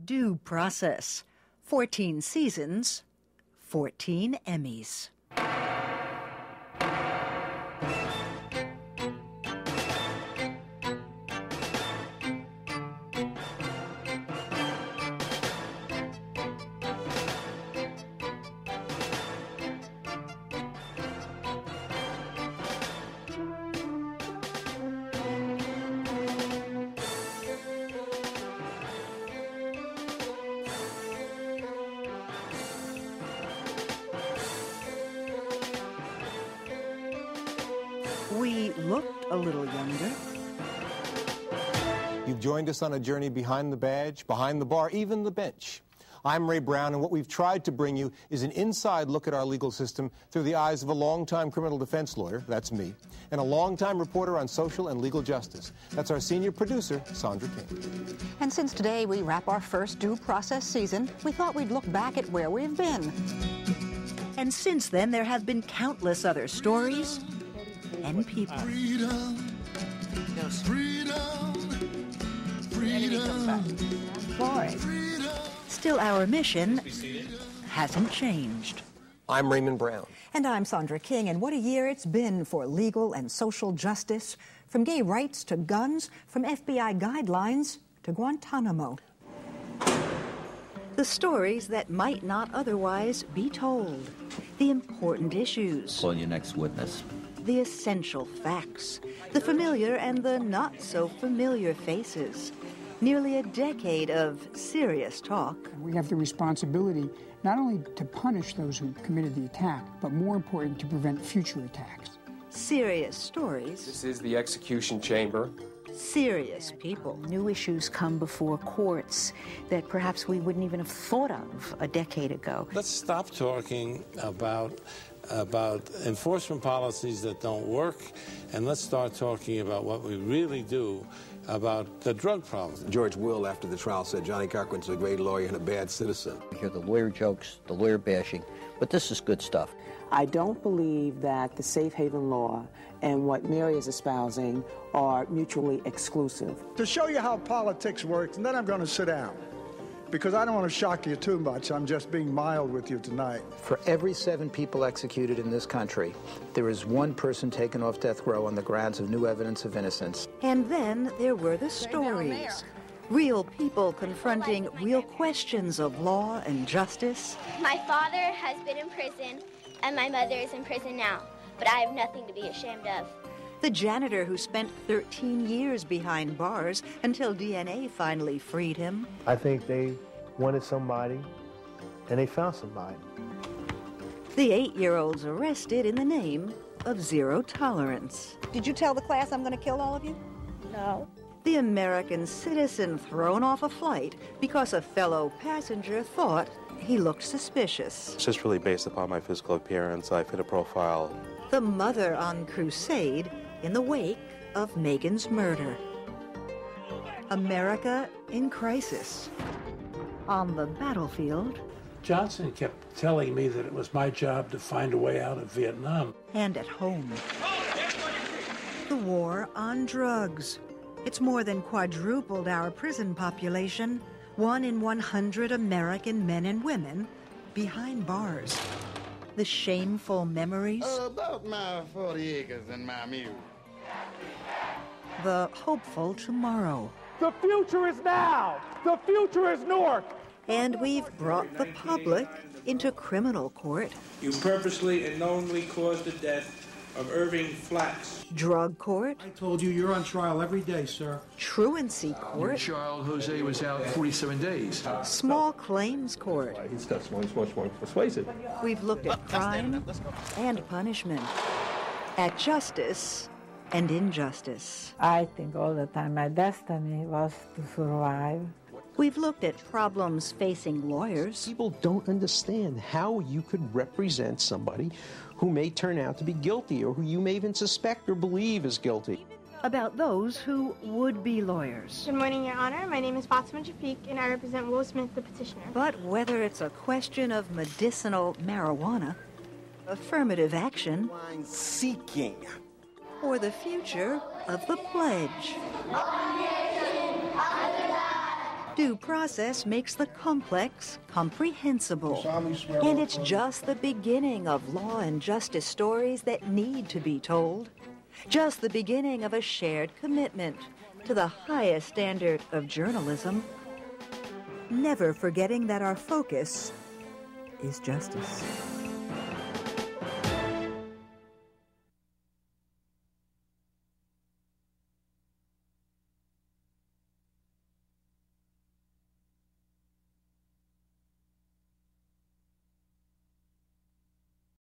Due Process. 14 seasons, 14 Emmys. We looked a little younger. You've joined us on a journey behind the badge, behind the bar, even the bench. I'm Ray Brown, and what we've tried to bring you is an inside look at our legal system through the eyes of a longtime criminal defense lawyer, that's me, and a longtime reporter on social and legal justice. That's our senior producer, Sandra King. And since today we wrap our first Due Process season, we thought we'd look back at where we've been. And since then, there have been countless other stories and people. Freedom, freedom, freedom. Freedom. Still, our mission hasn't changed. I'm Raymond Brown. And I'm Sandra King, and what a year it's been for legal and social justice, from gay rights to guns, from FBI guidelines to Guantanamo. The stories that might not otherwise be told. The important issues. Call your next witness. The essential facts. The familiar and the not-so-familiar faces. Nearly a decade of serious talk. We have the responsibility not only to punish those who committed the attack, but more important, to prevent future attacks. Serious stories. This is the execution chamber. Serious people. New issues come before courts that perhaps we wouldn't even have thought of a decade ago. Let's stop talking about enforcement policies that don't work, and let's start talking about what we really do about the drug problem. George Will, after the trial, said Johnny Cochran's a great lawyer and a bad citizen. You hear the lawyer jokes, the lawyer bashing, but this is good stuff. I don't believe that the safe haven law and what Mary is espousing are mutually exclusive. To show you how politics works, and then I'm going to sit down, because I don't want to shock you too much. I'm just being mild with you tonight. For every 7 people executed in this country, there is 1 person taken off death row on the grounds of new evidence of innocence. And then there were the stories. Real people confronting real questions of law and justice. My father has been in prison, and my mother is in prison now, but I have nothing to be ashamed of. The janitor who spent 13 years behind bars until DNA finally freed him. I think they wanted somebody, and they found somebody. The 8-year-olds arrested in the name of zero tolerance. Did you tell the class I'm going to kill all of you? No. The American citizen thrown off a flight because a fellow passenger thought he looked suspicious. It's just really based upon my physical appearance. I fit a profile. The mother on crusade in the wake of Megan's murder. America in crisis. On the battlefield. Johnson kept telling me that it was my job to find a way out of Vietnam. And at home. The war on drugs. It's more than quadrupled our prison population. 1 in 100 American men and women behind bars. The shameful memories. About my 40 acres and my mule. The hopeful tomorrow. The future is now. The future is north. And we've brought the public into criminal court. You purposely and knowingly caused the death of Irving Flax. Drug court. I told you you're on trial every day, sir. Truancy court. Your child, Jose, was out 47 days. Small claims court. His testimony is much more persuasive. We've looked at crime and punishment, at justice and injustice. I think all the time my destiny was to survive. We've looked at problems facing lawyers. People don't understand how you could represent somebody who may turn out to be guilty or who you may even suspect or believe is guilty. About those who would be lawyers. Good morning, Your Honor. My name is Fatima Shafiq, and I represent Will Smith, the petitioner. But whether it's a question of medicinal marijuana, affirmative action, seeking, or the future of the pledge. Due process makes the complex comprehensible. And it's just the beginning of law and justice stories that need to be told. Just the beginning of a shared commitment to the highest standard of journalism. Never forgetting that our focus is justice.